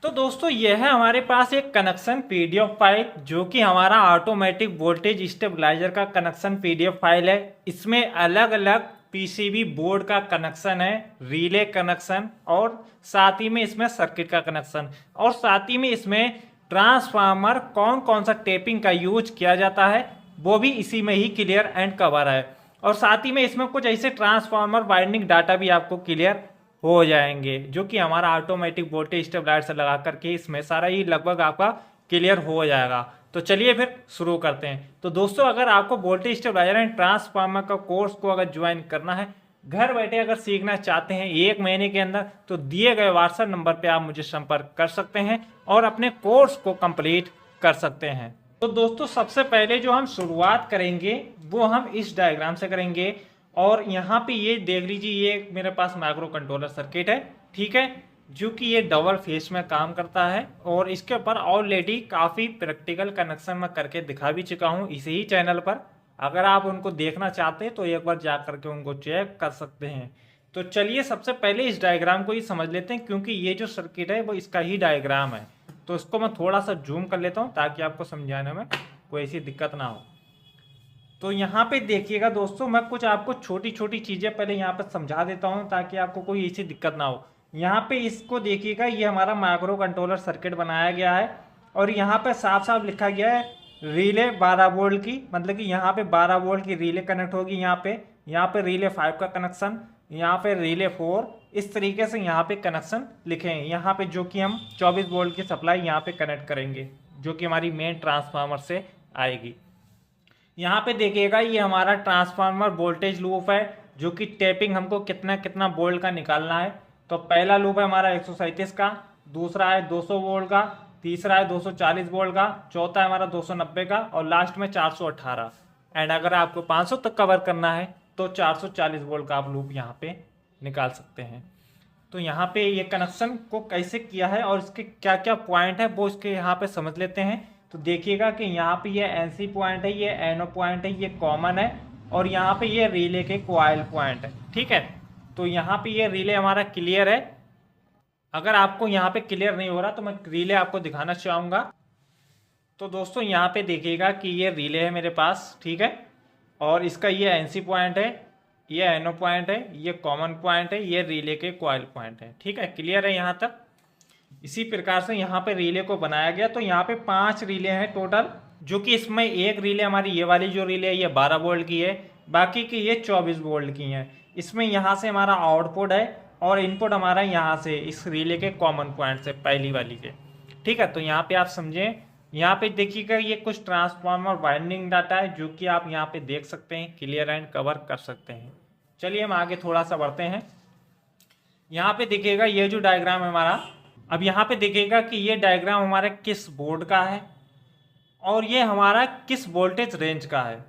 तो दोस्तों ये है हमारे पास एक कनेक्शन पीडीएफ फाइल जो कि हमारा ऑटोमेटिक वोल्टेज स्टेबलाइजर का कनेक्शन पीडीएफ फाइल है। इसमें अलग अलग पीसीबी बोर्ड का कनेक्शन है, रिले कनेक्शन और साथ ही में इसमें सर्किट का कनेक्शन और साथ ही में इसमें ट्रांसफार्मर कौन कौन सा टेपिंग का यूज किया जाता है वो भी इसी में ही क्लियर एंड कवर है। और साथ ही में इसमें कुछ ऐसे ट्रांसफार्मर वाइंडिंग डाटा भी आपको क्लियर हो जाएंगे जो कि हमारा ऑटोमेटिक वोल्टेज स्टेबलाइजर से लगा करके इसमें सारा ही लगभग आपका क्लियर हो जाएगा। तो चलिए फिर शुरू करते हैं। तो दोस्तों अगर आपको वोल्टेज स्टेबलाइजर एंड ट्रांसफार्मर का कोर्स को अगर ज्वाइन करना है, घर बैठे अगर सीखना चाहते हैं 1 महीने के अंदर, तो दिए गए व्हाट्सएप नंबर पे आप मुझे संपर्क कर सकते हैं और अपने कोर्स को कंप्लीट कर सकते हैं। तो दोस्तों सबसे पहले जो हम शुरुआत करेंगे वो हम इस डायग्राम से करेंगे और यहाँ पे ये देख लीजिए, ये मेरे पास माइक्रो कंट्रोलर सर्किट है, ठीक है, जो कि ये डबल फेस में काम करता है और इसके ऊपर ऑलरेडी काफ़ी प्रैक्टिकल कनेक्शन मैं करके दिखा भी चुका हूँ इसी ही चैनल पर। अगर आप उनको देखना चाहते हैं तो एक बार जा करके उनको चेक कर सकते हैं। तो चलिए सबसे पहले इस डायग्राम को ही समझ लेते हैं क्योंकि ये जो सर्किट है वो इसका ही डायग्राम है। तो इसको मैं थोड़ा सा जूम कर लेता हूँ ताकि आपको समझाने में कोई ऐसी दिक्कत ना हो। तो यहाँ पे देखिएगा दोस्तों, मैं कुछ आपको छोटी छोटी चीज़ें पहले यहाँ पे समझा देता हूँ ताकि आपको कोई ऐसी दिक्कत ना हो। यहाँ पे इसको देखिएगा, ये हमारा माइक्रो कंट्रोलर सर्किट बनाया गया है और यहाँ पे साफ साफ लिखा गया है रिले 12 वोल्ट की, मतलब कि यहाँ पे 12 वोल्ट की रिले कनेक्ट होगी। यहाँ पे रिले 5 का कनेक्शन, यहाँ पे रिले 4, इस तरीके से यहाँ पे कनेक्शन लिखे हैं। यहाँ पे जो कि हम 24 वोल्ट की सप्लाई यहाँ पे कनेक्ट करेंगे जो कि हमारी मेन ट्रांसफार्मर से आएगी। यहाँ पे देखिएगा ये हमारा ट्रांसफार्मर वोल्टेज लूप है जो कि टैपिंग हमको कितना कितना वोल्ट का निकालना है। तो पहला लूप है हमारा 137 का, दूसरा है 200 वोल्ट का, तीसरा है 240 वोल्ट का, चौथा है हमारा 290 का और लास्ट में 418। एंड अगर आपको 500 तक कवर करना है तो 440 वोल्ट का आप लूप यहाँ पे निकाल सकते हैं। तो यहाँ पे ये कनेक्शन को कैसे किया है और इसके क्या क्या पॉइंट है वो इसके यहाँ पे समझ लेते हैं। तो देखिएगा कि यहाँ पे ये एनसी पॉइंट है, ये एनओ पॉइंट है, ये कॉमन है और यहाँ पे ये रिले के कॉइल पॉइंट है, ठीक है। तो यहाँ पे ये रिले हमारा क्लियर है। अगर आपको यहाँ पे क्लियर नहीं हो रहा तो मैं रिले आपको दिखाना चाहूँगा। तो दोस्तों यहाँ पे देखिएगा कि ये रिले है मेरे पास, ठीक है, और इसका ये एनसी पॉइंट है, ये एनओ पॉइंट है, ये कॉमन पॉइंट है, ये रिले के कॉइल पॉइंट है, ठीक है, क्लियर है यहाँ तक। इसी प्रकार से यहाँ पे रिले को बनाया गया। तो यहाँ पे 5 रिले हैं टोटल, जो कि इसमें एक रिले हमारी ये वाली जो रिले है ये 12 वोल्ट की है, बाकी की ये 24 वोल्ट की हैं। इसमें यहाँ से हमारा आउटपुट है और इनपुट हमारा यहाँ से इस रिले के कॉमन पॉइंट से पहली वाली के, ठीक है। तो यहाँ पे आप समझें, यहाँ पे देखिएगा ये कुछ ट्रांसफार्मर वाइंडिंग डाटा है जो कि आप यहाँ पे देख सकते हैं, क्लियर एंड कवर कर सकते हैं। चलिए हम आगे थोड़ा सा बढ़ते हैं। यहाँ पे देखिएगा ये जो डायग्राम है हमारा, अब यहाँ पे देखिएगा कि ये डायग्राम हमारे किस बोर्ड का है और ये हमारा किस वोल्टेज रेंज का है।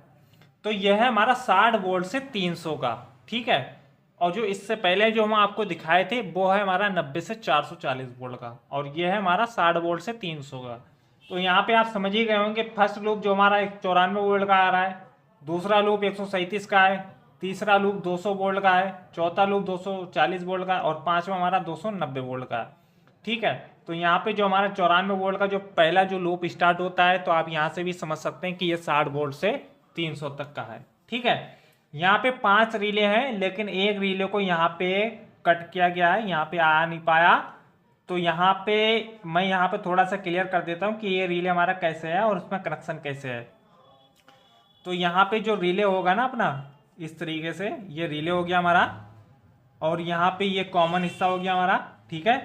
तो यह है हमारा 60 वोल्ट से 300 का, ठीक है। और जो इससे पहले जो हम आपको दिखाए थे वो है हमारा 90 से 440 वोल्ट का और ये है हमारा 60 वोल्ट से 300 का। तो यहाँ पे आप समझ ही गए होंगे, फर्स्ट लूप जो हमारा 94 वोल्ट का आ रहा है, दूसरा लूप 137 का है, तीसरा लूप 200 वोल्ट का है, चौथा लूप 240 वोल्ट का और पांचवा हमारा 290 वोल्ट का है, ठीक है। तो यहाँ पे जो हमारा 94 वोल्ट का जो पहला जो लूप स्टार्ट होता है, तो आप यहाँ से भी समझ सकते हैं कि ये 60 वोल्ट से 300 तक का है, ठीक है। यहाँ पे 5 रिले हैं लेकिन एक रिले को यहाँ पे कट किया गया है, यहाँ पे आ नहीं पाया। तो यहाँ पे मैं यहाँ पे थोड़ा सा क्लियर कर देता हूँ कि ये रिले हमारा कैसे है और उसमें कनेक्शन कैसे है। तो यहाँ पे जो रिले होगा ना अपना, इस तरीके से ये रिले हो गया हमारा और यहाँ पे ये कॉमन हिस्सा हो गया हमारा, ठीक है,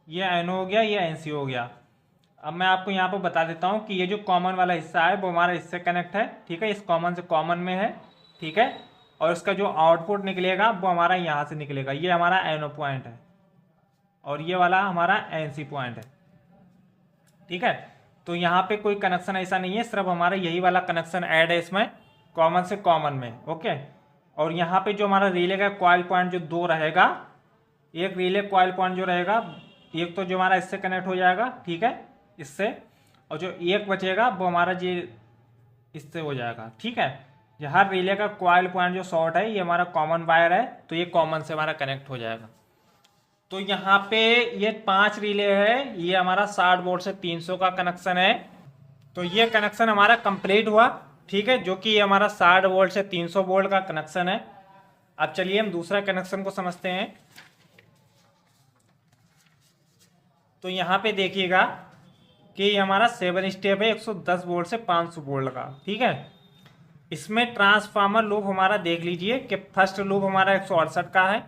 ये एनओ हो गया, ये एनसी हो गया। अब मैं आपको यहाँ पे बता देता हूँ कि ये जो कॉमन वाला हिस्सा है वो हमारा इससे कनेक्ट है, ठीक है, इस कॉमन से कॉमन में है, ठीक है, और इसका जो आउटपुट निकलेगा वो हमारा यहाँ से निकलेगा, ये हमारा एनओ पॉइंट है और ये वाला हमारा एनसी पॉइंट है, ठीक है। तो यहाँ पे कोई कनेक्शन ऐसा नहीं है, सिर्फ हमारा यही वाला कनेक्शन ऐड है इसमें कॉमन से कॉमन में, ओके। और यहाँ पे जो हमारा रिले का कॉइल पॉइंट जो 2 रहेगा, एक रिले कॉइल पॉइंट जो रहेगा, एक तो जो हमारा इससे कनेक्ट हो जाएगा, ठीक है, इससे, और जो एक बचेगा वो हमारा जी इससे हो जाएगा, ठीक है। ये हर रिले का कॉइल पॉइंट जो शॉर्ट है ये हमारा कॉमन वायर है, तो ये कॉमन से हमारा कनेक्ट हो जाएगा। तो यहाँ पे ये 5 रिले है, ये हमारा 60 वोल्ट से 300 का कनेक्शन है। तो ये कनेक्शन हमारा कंप्लीट हुआ, ठीक है, जो कि ये हमारा 60 वोल्ट से 300 वोल्ट का कनेक्शन है। अब चलिए हम दूसरा कनेक्शन को समझते हैं। तो यहाँ पे देखिएगा कि ये हमारा 7 स्टेप है 110 वोल्ट से 500 वोल्ट का, ठीक है। इसमें ट्रांसफार्मर लूप हमारा देख लीजिए कि फर्स्ट लूप हमारा 168 का है,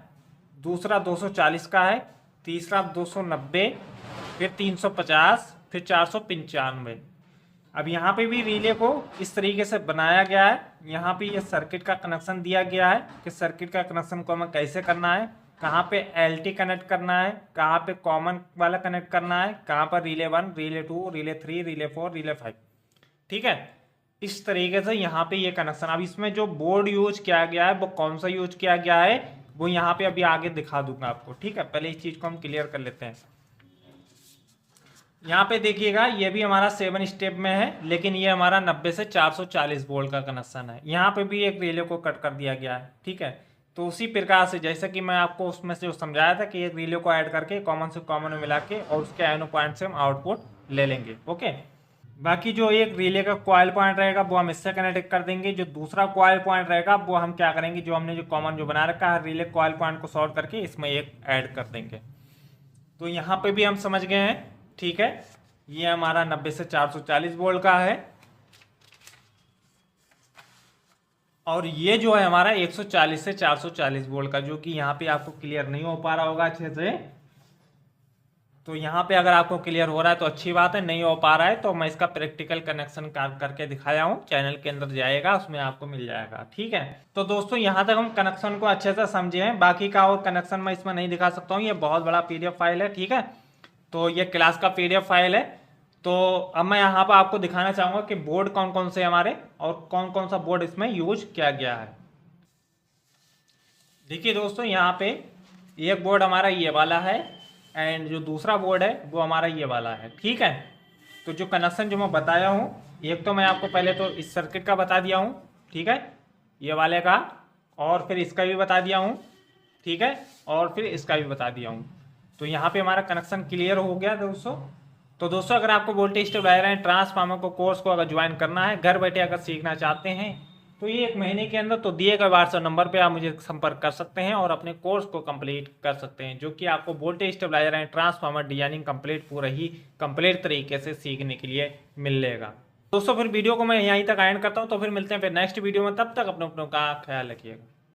दूसरा 240 का है, तीसरा 290, फिर 350, फिर 495। अब यहाँ पे भी रिले को इस तरीके से बनाया गया है। यहाँ पे ये सर्किट का कनेक्शन दिया गया है कि सर्किट का कनेक्शन को हमें कैसे करना है, कहाँ पे एलटी कनेक्ट करना है, कहाँ पे कॉमन वाला कनेक्ट करना है, कहाँ पर relay 1, relay 2, relay 3, relay 4, relay 5, ठीक है। इस तरीके से यहाँ पे ये कनेक्शन। अब इसमें जो बोर्ड यूज किया गया है वो कौन सा यूज किया गया है वो यहाँ पे अभी आगे दिखा दूंगा आपको, ठीक है। पहले इस चीज को हम क्लियर कर लेते हैं। यहाँ पे देखिएगा ये भी हमारा 7 स्टेप में है, लेकिन ये हमारा 90 से 440 वोल्ट का कनेक्शन है। यहाँ पे भी एक रिले को कट कर दिया गया है, ठीक है। तो उसी प्रकार से जैसे कि मैं आपको उसमें से जो समझाया था कि एक रिले को ऐड करके कॉमन से कॉमन में मिला के और उसके एनो पॉइंट से हम आउटपुट ले लेंगे, ओके। बाकी जो एक रिले का कॉइल पॉइंट रहेगा वो हम इससे कनेक्ट कर देंगे। जो दूसरा कॉइल पॉइंट रहेगा वो हम क्या करेंगे, जो हमने जो कॉमन जो बना रखा है रिले कॉइल पॉइंट को शॉर्ट करके इसमें एक ऐड कर देंगे। तो यहाँ पे भी हम समझ गए हैं, ठीक है। ये हमारा 90 से 440 वोल्ट का है और ये जो है हमारा 140 से 440 वोल्ट का, जो कि यहाँ पे आपको क्लियर नहीं हो पा रहा होगा अच्छे से। तो यहाँ पे अगर आपको क्लियर हो रहा है तो अच्छी बात है, नहीं हो पा रहा है तो मैं इसका प्रैक्टिकल कनेक्शन करके दिखाया हूँ, चैनल के अंदर जाएगा उसमें आपको मिल जाएगा, ठीक है। तो दोस्तों यहाँ तक हम कनेक्शन को अच्छे से समझे हैं। बाकी का और कनेक्शन मैं इसमें नहीं दिखा सकता हूँ, ये बहुत बड़ा PDF फाइल है, ठीक है। तो ये क्लास का PDF फाइल है। तो अब मैं यहाँ पर आपको दिखाना चाहूँगा कि बोर्ड कौन कौन से हमारे और कौन कौन सा बोर्ड इसमें यूज किया गया है। देखिए दोस्तों यहाँ पे एक बोर्ड हमारा ये वाला है एंड जो दूसरा बोर्ड है वो हमारा ये वाला है, ठीक है। तो जो कनेक्शन जो मैं बताया हूँ, एक तो मैं आपको पहले तो इस सर्किट का बता दिया हूँ, ठीक है, ये वाले का, और फिर इसका भी बता दिया हूँ, ठीक है, और फिर इसका भी बता दिया हूँ। तो यहाँ पे हमारा कनेक्शन क्लियर हो गया दोस्तों। तो दोस्तों अगर आपको वोल्टेज स्टेबलाइजर एंड ट्रांसफार्मर को कोर्स को अगर ज्वाइन करना है, घर बैठे अगर सीखना चाहते हैं, तो ये 1 महीने के अंदर तो दिए गए व्हाट्सएप नंबर पे आप मुझे संपर्क कर सकते हैं और अपने कोर्स को कंप्लीट कर सकते हैं, जो कि आपको voltage stabilizer and transformer designing पूरा ही कंप्लीट तरीके से सीखने के लिए मिलेगा। दोस्तों फिर वीडियो को मैं यहीं तक एंड करता हूँ, तो फिर मिलते हैं फिर नेक्स्ट वीडियो में। तब तक अपनों का ख्याल रखिएगा।